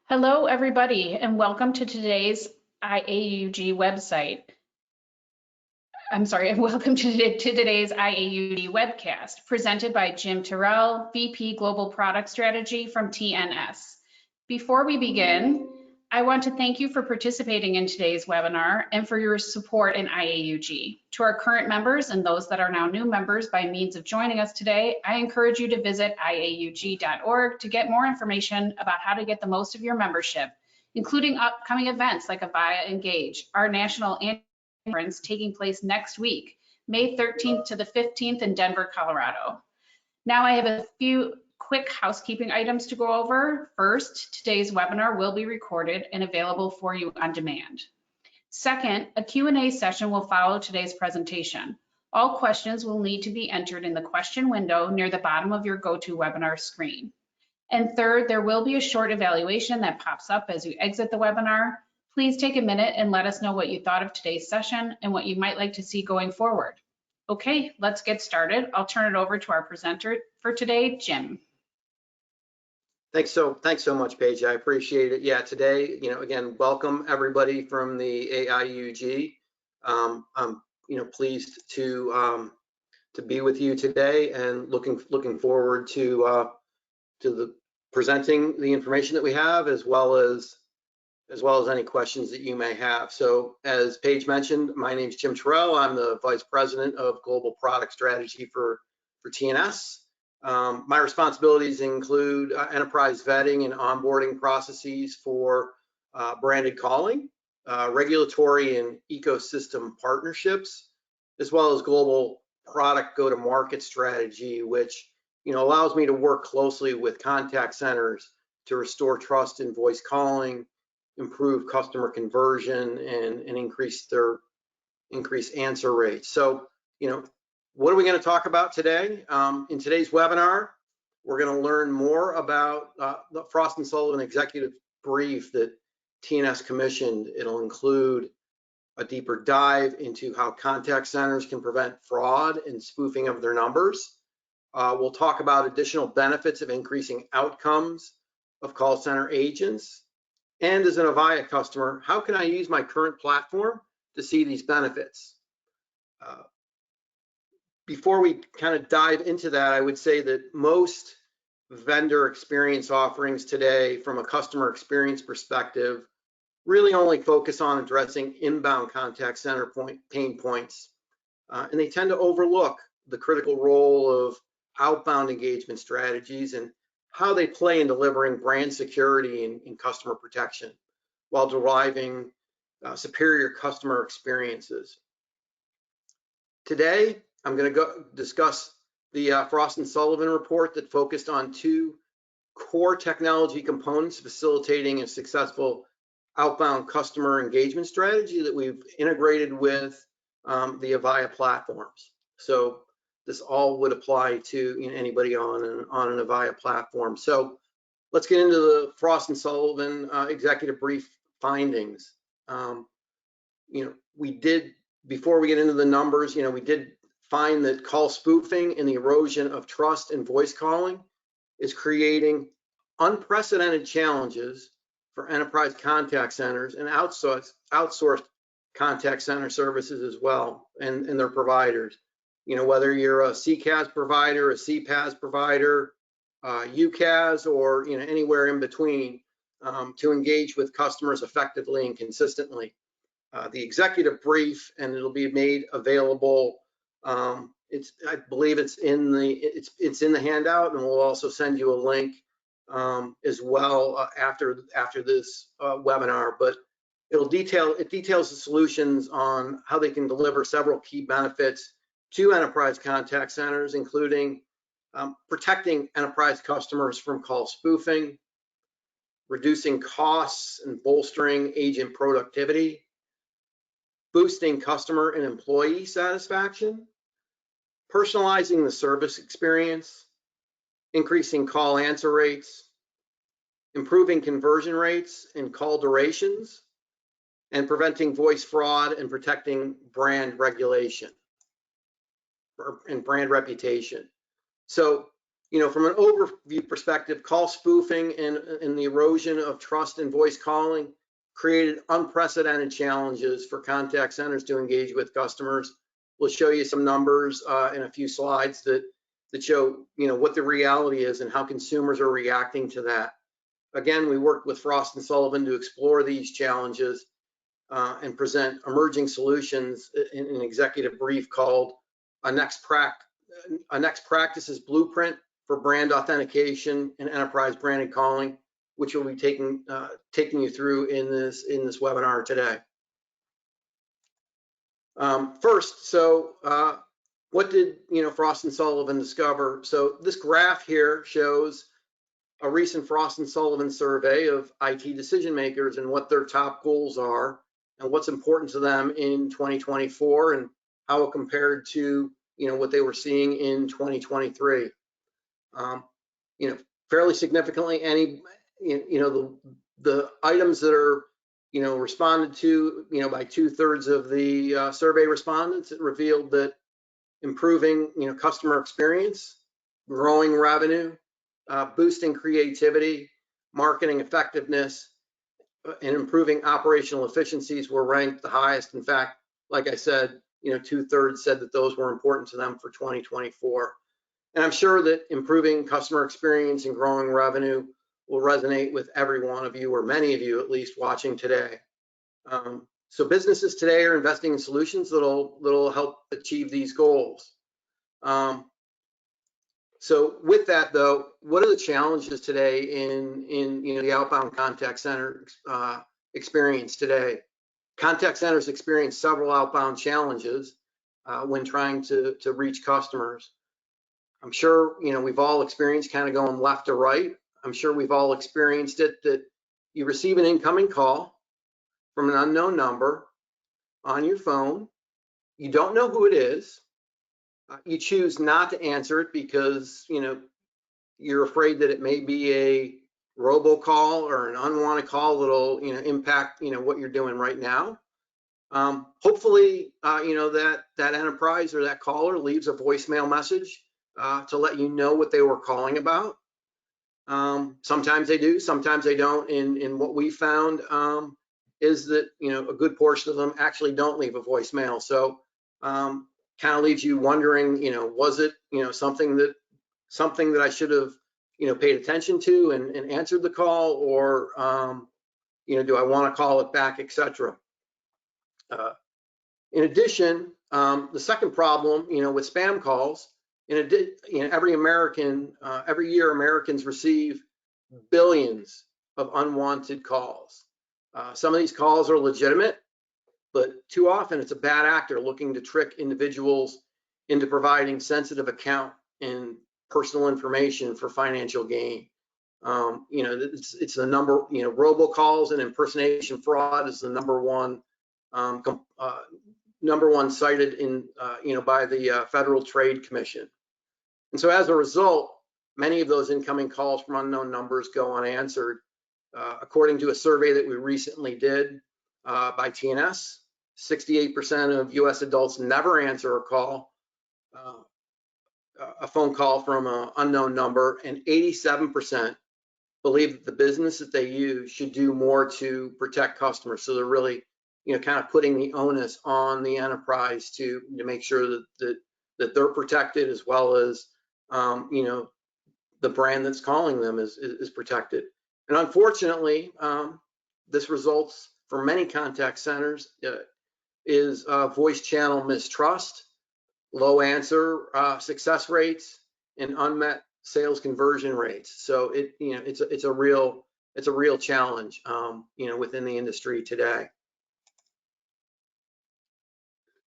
Hello, everybody, and welcome to today's IAUG website. Welcome to today's IAUG webcast, presented by Jim Tyrrell, VP Global Product Strategy from TNS. Before we begin, I want to thank you for participating in today's webinar and for your support in IAUG. To our current members and those that are now new members by means of joining us today, I encourage you to visit iaug.org to get more information about how to get the most of your membership, including upcoming events like Avaya Engage, our national conference taking place next week, May 13th to the 15th in Denver, Colorado. Now I have a few quick housekeeping items to go over. First, today's webinar will be recorded and available for you on demand. Second, a Q&A session will follow today's presentation. All questions will need to be entered in the question window near the bottom of your GoToWebinar screen. And third, there will be a short evaluation that pops up as you exit the webinar. Please take a minute and let us know what you thought of today's session and what you might like to see going forward. Okay, let's get started. I'll turn it over to our presenter for today, Jim. Thanks so much, Paige. I appreciate it. Yeah, today, again, welcome everybody from the AIUG. I'm, pleased to be with you today and looking forward to the presenting the information that we have, as well as any questions that you may have. So, as Paige mentioned, my name is Jim Tyrrell. I'm the Vice President of Global Product Strategy for TNS. My responsibilities include enterprise vetting and onboarding processes for branded calling, regulatory and ecosystem partnerships, as well as global product go-to-market strategy, which allows me to work closely with contact centers to restore trust in voice calling, improve customer conversion, and increase answer rates. So, what are we going to talk about today? In today's webinar, we're going to learn more about the Frost Sullivan executive brief that TNS commissioned. It'll include a deeper dive into how contact centers can prevent fraud and spoofing of their numbers. We'll talk about additional benefits of increasing outcomes of call center agents. And as an Avaya customer, how can I use my current platform to see these benefits? Before we kind of dive into that, I would say that most vendor experience offerings today, from a customer experience perspective, really only focus on addressing inbound contact center pain points. And they tend to overlook the critical role of outbound engagement strategies and how they play in delivering brand security and customer protection while deriving superior customer experiences. Today, I'm going to discuss the Frost & Sullivan report that focused on two core technology components facilitating a successful outbound customer engagement strategy that we've integrated with the Avaya platforms. So this all would apply to anybody on an Avaya platform. So let's get into the Frost & Sullivan executive brief findings. We did, before we get into the numbers, we did find that call spoofing and the erosion of trust in voice calling is creating unprecedented challenges for enterprise contact centers and outsourced contact center services as well, and their providers. Whether you're a CCaaS provider, a CPaaS provider, UCaaS, or anywhere in between, to engage with customers effectively and consistently. The executive brief, and it'll be made available. I believe it's in the handout, and we'll also send you a link as well after this webinar. But it details the solutions on how they can deliver several key benefits to enterprise contact centers, including protecting enterprise customers from call spoofing, reducing costs and bolstering agent productivity, boosting customer and employee satisfaction, personalizing the service experience, increasing call answer rates, improving conversion rates and call durations, and preventing voice fraud and protecting brand regulation and brand reputation. So From an overview perspective, call spoofing and the erosion of trust in voice calling created unprecedented challenges for contact centers to engage with customers. We'll show you some numbers in a few slides that show, what the reality is and how consumers are reacting to that. Again, we worked with Frost Sullivan to explore these challenges and present emerging solutions in an executive brief called a next practices blueprint for brand authentication and enterprise branded calling, which we'll be taking you through in this webinar today. First, what did Frost & Sullivan discover? So this graph here shows a recent Frost & Sullivan survey of IT decision makers and what their top goals are and what's important to them in 2024 and how it compared to what they were seeing in 2023. Fairly significantly, the items that are responded to by 2/3 of the survey respondents, it revealed that improving customer experience, growing revenue, boosting creativity, marketing effectiveness, and improving operational efficiencies were ranked the highest. In fact, like I said, 2/3 said that those were important to them for 2024. And I'm sure that improving customer experience and growing revenue will resonate with every one of you, or many of you at least, watching today. So businesses today are investing in solutions that'll help achieve these goals. So with that, though, what are the challenges today in the outbound contact center experience today? Contact centers experience several outbound challenges when trying to reach customers. I'm sure we've all experienced kind of going left to right. I'm sure we've all experienced it, that you receive an incoming call from an unknown number on your phone. You don't know who it is. You choose not to answer it because you're afraid that it may be a robocall or an unwanted call that'll impact what you're doing right now. Hopefully that enterprise or that caller leaves a voicemail message to let you know what they were calling about. Sometimes they do, sometimes they don't. And what we found is that a good portion of them actually don't leave a voicemail. So kind of leaves you wondering, was it something that I should have paid attention to and answered the call, or do I want to call it back, etc. In addition, the second problem with spam calls, every year Americans receive billions of unwanted calls. Some of these calls are legitimate, but too often it's a bad actor looking to trick individuals into providing sensitive account and personal information for financial gain. It's the number, robocalls and impersonation fraud is the number one cited in, by the Federal Trade Commission. And so as a result, many of those incoming calls from unknown numbers go unanswered. According to a survey that we recently did by TNS, 68% of US adults never answer a phone call from an unknown number, and 87% believe that the business that they use should do more to protect customers. So they're really, kind of putting the onus on the enterprise to make sure that they're protected, as well as, the brand that's calling them is protected. And unfortunately, this results for many contact centers is voice channel mistrust, low answer success rates, and unmet sales conversion rates. So it's a real challenge within the industry today.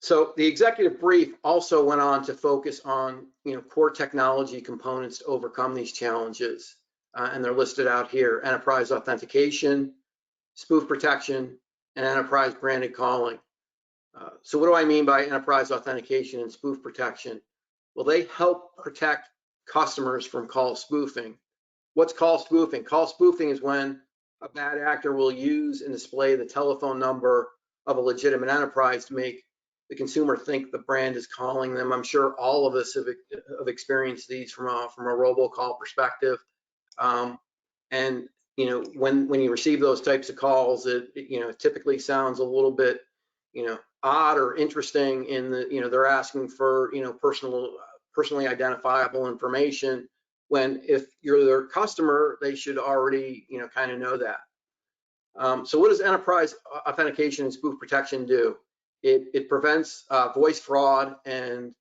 So the executive brief also went on to focus on core technology components to overcome these challenges, and they're listed out here: enterprise authentication, spoof protection, and enterprise branded calling. So what do I mean by enterprise authentication and spoof protection? Well, they help protect customers from call spoofing. What's call spoofing? Call spoofing is when a bad actor will use and display the telephone number of a legitimate enterprise to make the consumer think the brand is calling them. I'm sure all of us have experienced these from a robocall perspective. And when you receive those types of calls, it typically sounds a little bit odd or interesting in the they're asking for personally identifiable information, when if you're their customer, they should already kind of know that. So what does enterprise authentication and spoof protection do? It prevents voice fraud and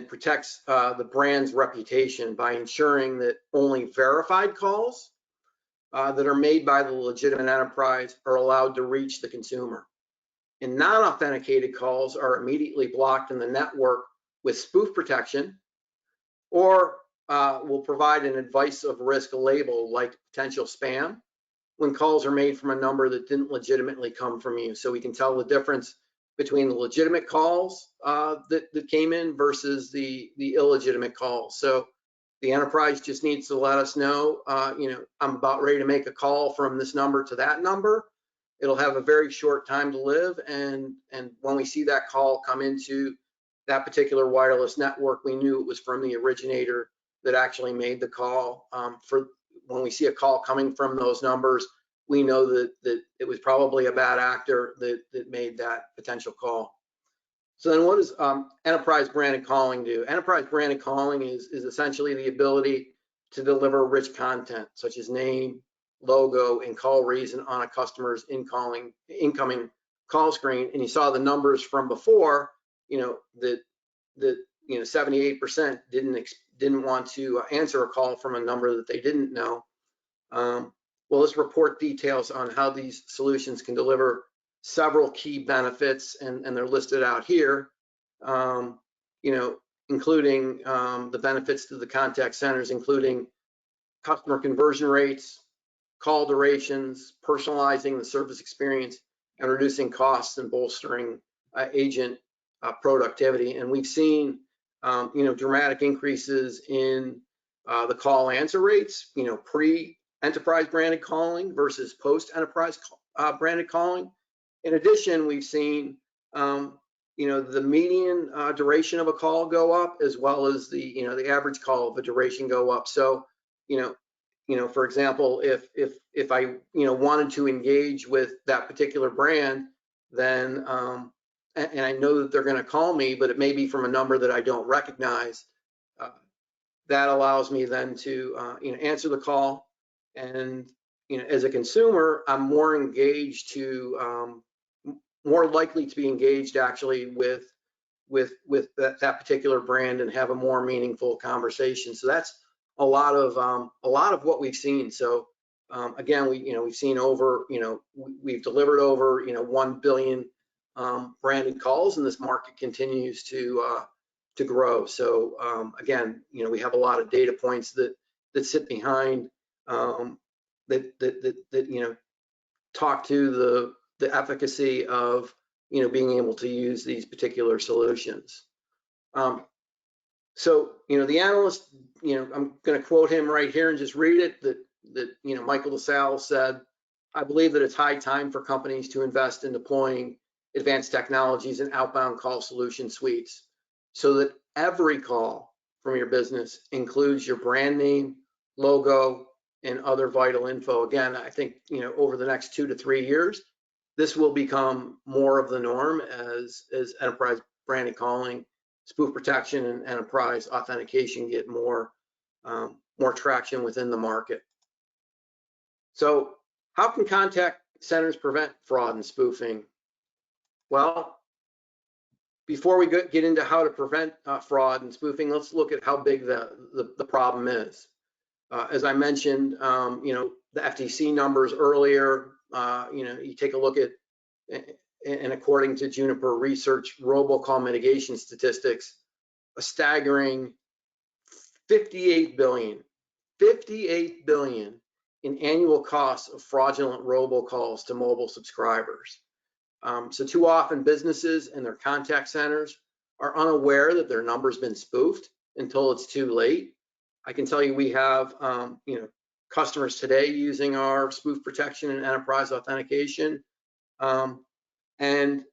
protects the brand's reputation by ensuring that only verified calls that are made by the legitimate enterprise are allowed to reach the consumer. And non-authenticated calls are immediately blocked in the network with spoof protection, or will provide an advice of risk label like potential spam when calls are made from a number that didn't legitimately come from you. So we can tell the difference between the legitimate calls that came in versus the illegitimate calls. So the enterprise just needs to let us know, I'm about ready to make a call from this number to that number. It'll have a very short time to live, and when we see that call come into that particular wireless network, we knew it was from the originator that actually made the call. For when we see a call coming from those numbers, we know that it was probably a bad actor that made that potential call. So then what does enterprise branded calling do? Enterprise branded calling is essentially the ability to deliver rich content such as name, logo, and call reason on a customer's incoming call screen. And you saw the numbers from before, that 78% didn't want to answer a call from a number that they didn't know. Well, this report details on how these solutions can deliver several key benefits, and they're listed out here, including the benefits to the contact centers, including customer conversion rates, call durations, personalizing the service experience, and reducing costs and bolstering agent productivity. And we've seen, dramatic increases in the call answer rates, pre-enterprise branded calling versus post-enterprise branded calling. In addition, we've seen, the median duration of a call go up, as well as the average call of a duration go up. So, for example, if I wanted to engage with that particular brand, then and I know that they're going to call me, but it may be from a number that I don't recognize. That allows me then to answer the call, and as a consumer, I'm more engaged more likely to be engaged actually with that particular brand and have a more meaningful conversation. So that's a lot of what we've seen. So again, we've seen over, we've delivered over 1 billion branded calls, and this market continues to grow. So again, we have a lot of data points that sit behind that talk to the efficacy of being able to use these particular solutions. So the analyst, I'm going to quote him right here and just read it, that Michael LaSalle said, "I believe that it's high time for companies to invest in deploying advanced technologies and outbound call solution suites so that every call from your business includes your brand name, logo, and other vital info." Again, I think over the next 2 to 3 years, this will become more of the norm as enterprise branded calling, spoof protection, and enterprise authentication get more traction within the market. So how can contact centers prevent fraud and spoofing? Well, before we get into how to prevent fraud and spoofing, let's look at how big the problem is. As I mentioned, the FTC numbers earlier, you take a look at, and according to Juniper Research robocall mitigation statistics, a staggering 58 billion in annual costs of fraudulent robocalls to mobile subscribers. So too often businesses and their contact centers are unaware that their number's been spoofed until it's too late. I can tell you we have customers today using our spoof protection and enterprise authentication, and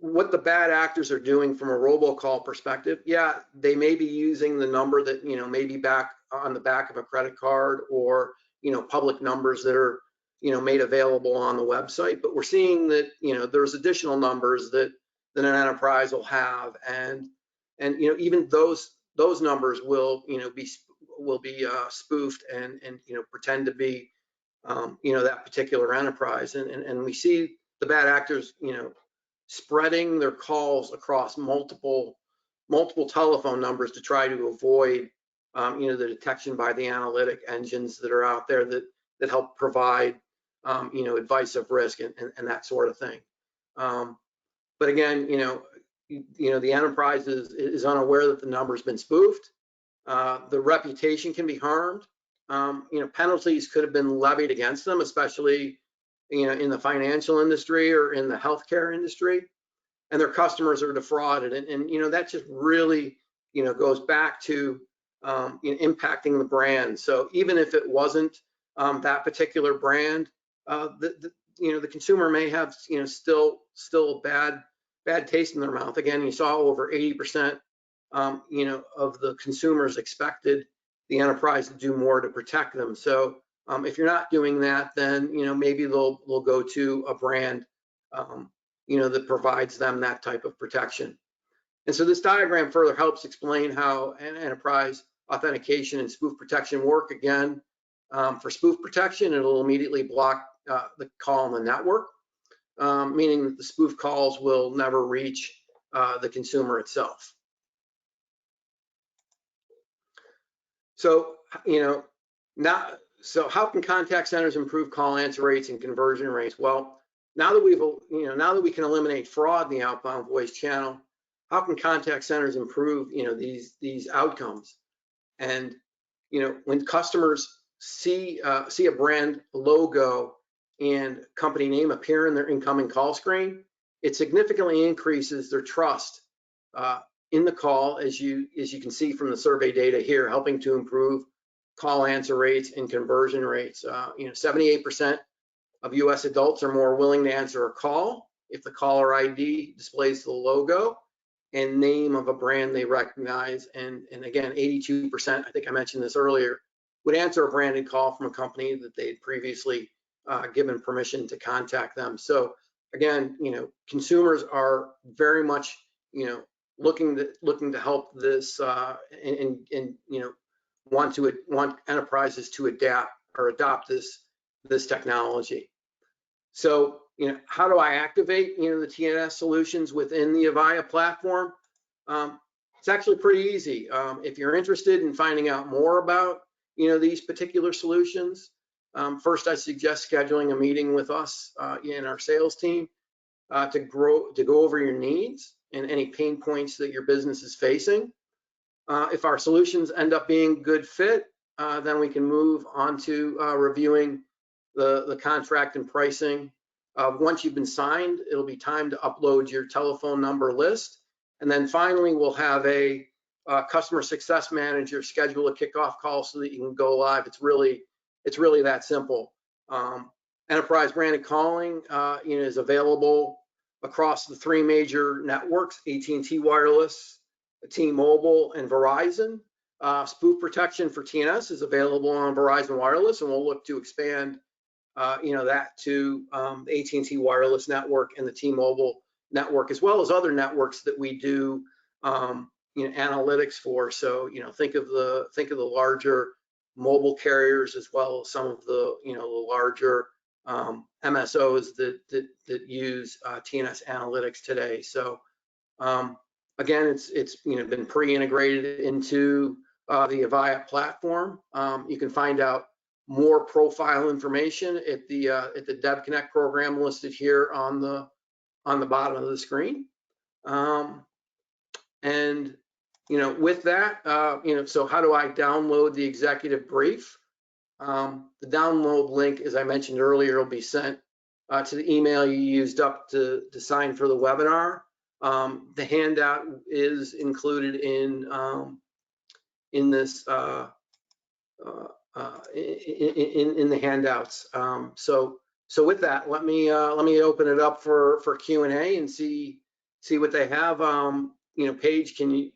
what the bad actors are doing from a robocall perspective, yeah, they may be using the number that, maybe back on the back of a credit card, or, public numbers that are, made available on the website. But we're seeing that, there's additional numbers that an enterprise will have, and even those numbers will, be spoofed and pretend to be, that particular enterprise. And we see the bad actors, spreading their calls across multiple telephone numbers to try to avoid, the detection by the analytic engines that are out there that help provide, advice of risk and that sort of thing. But again, the enterprise is unaware that the number's been spoofed. The reputation can be harmed. Penalties could have been levied against them, especially, in the financial industry or in the healthcare industry, and their customers are defrauded. And that just really, goes back to, impacting the brand. So even if it wasn't that particular brand, the consumer may have, still a bad taste in their mouth. Again, you saw over 80%, of the consumers expected the enterprise to do more to protect them. So if you're not doing that, then maybe they'll go to a brand that provides them that type of protection. And so this diagram further helps explain how an enterprise authentication and spoof protection work. Again, for spoof protection, it'll immediately block the call on the network, meaning that the spoof calls will never reach the consumer itself. So, so how can contact centers improve call answer rates and conversion rates? Well, now that we can eliminate fraud in the outbound voice channel, how can contact centers improve, these outcomes? And, when customers see a brand logo and company name appear in their incoming call screen, it significantly increases their trust in the call, as you can see from the survey data here, helping to improve call answer rates and conversion rates. 78% of US adults are more willing to answer a call if the caller ID displays the logo and name of a brand they recognize. And again, 82%, I think I mentioned this earlier, would answer a branded call from a company that they'd previously given permission to contact them. So again, consumers are very much, looking to help this and want enterprises to adapt or adopt this technology. So, how do I activate, the TNS solutions within the Avaya platform? It's actually pretty easy. If you're interested in finding out more about, these particular solutions, first I suggest scheduling a meeting with us in our sales team to go over your needs and any pain points that your business is facing. If our solutions end up being a good fit, then we can move on to reviewing the contract and pricing. Once you've been signed, it'll be time to upload your telephone number list. And then finally, we'll have a customer success manager schedule a kickoff call so that you can go live. It's really that simple. Enterprise branded calling is available across the 3 major networks: AT&T Wireless, T-Mobile, and Verizon. Spoof protection for TNS is available on Verizon Wireless, and we'll look to expand that to the AT&T Wireless network and the T-Mobile network, as well as other networks that we do analytics for. So think of the larger mobile carriers, as well as some of the the larger MSOs that use TNS analytics today. So again, it's been pre-integrated into the Avaya platform. You can find out more profile information at the DevConnect program listed here on the bottom of the screen. And with that, so how do I download the executive brief? The download link, as I mentioned earlier, will be sent to the email you used up to sign for the webinar. The handout is included in this in the handouts. So with that, let me open it up for Q&A and see see what they have. Paige, can you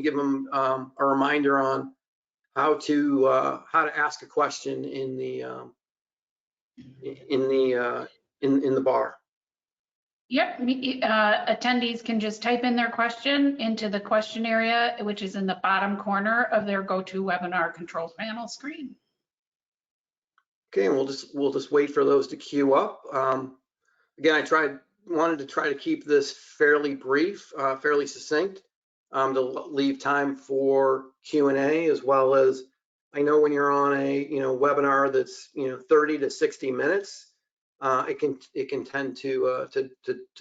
give them a reminder on how to ask a question in the bar? Yep, attendees can just type in their question into the question area, which is in the bottom corner of their GoToWebinar control panel screen. Okay, and we'll just wait for those to queue up. Again, wanted to try to keep this fairly brief, fairly succinct, to leave time for Q&A, as well as, I know when you're on a webinar that's 30 to 60 minutes, it can tend to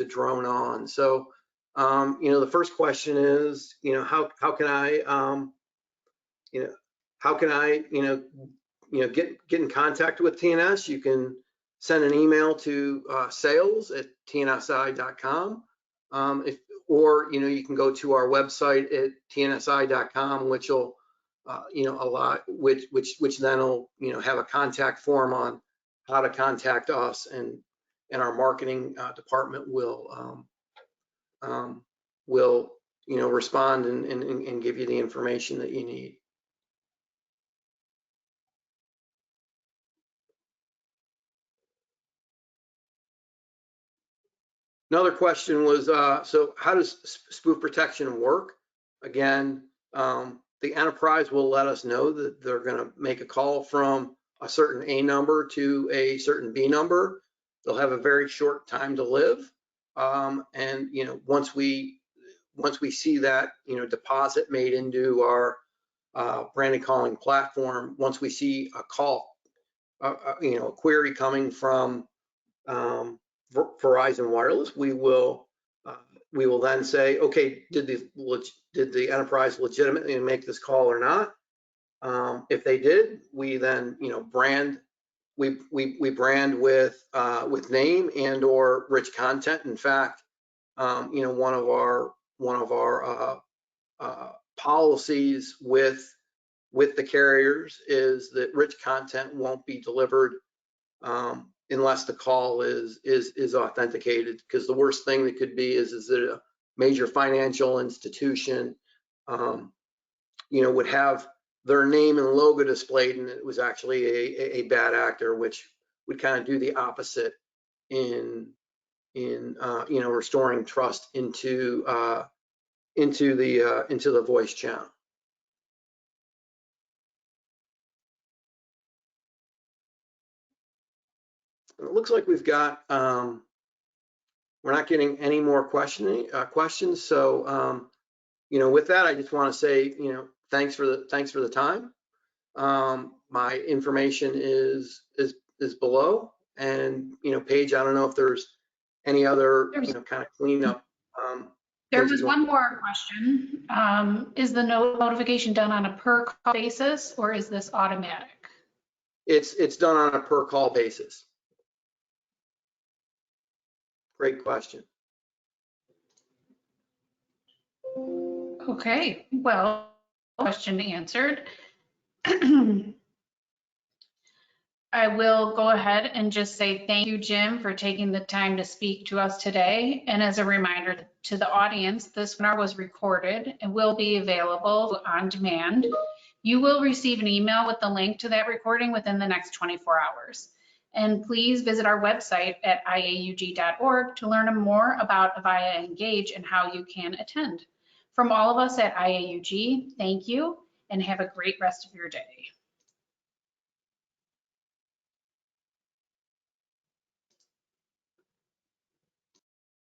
drone on. So the first question is, how can I get in contact with TNS? You can send an email to sales@tnsi.com, or you can go to our website at tnsi.com, which will which then will have a contact form on how to contact us, and our marketing department will respond and give you the information that you need. Another question was, so how does spoof protection work? Again, the enterprise will let us know that they're going to make a call from a certain A number to a certain B number. They'll have a very short time to live, and once we see that deposit made into our branded calling platform, once we see a call, a query coming from Verizon Wireless, we will then say, okay, did the enterprise legitimately make this call or not? If they did, we then brand. We brand with name and or rich content. In fact, one of our policies with the carriers is that rich content won't be delivered unless the call is authenticated, because the worst thing that could be is that a major financial institution would have their name and logo displayed, and it was actually a bad actor, which would kind of do the opposite in restoring trust into the voice channel. It looks like we've got we're not getting any more questions. So with that, I just want to say thanks for the time. My information is below, and Paige, I don't know if there's any other kind of cleanup. There was one more question. Is the notification done on a per call basis, or is this automatic? It's done on a per call basis. Great question. Okay, well, question answered. I will go ahead and just say thank you, Jim, for taking the time to speak to us today. And as a reminder to the audience, this webinar was recorded and will be available on demand. You will receive an email with the link to that recording within the next 24 hours. And please visit our website at iaug.org to learn more about Avaya Engage and how you can attend. From all of us at IAUG, thank you and have a great rest of your day.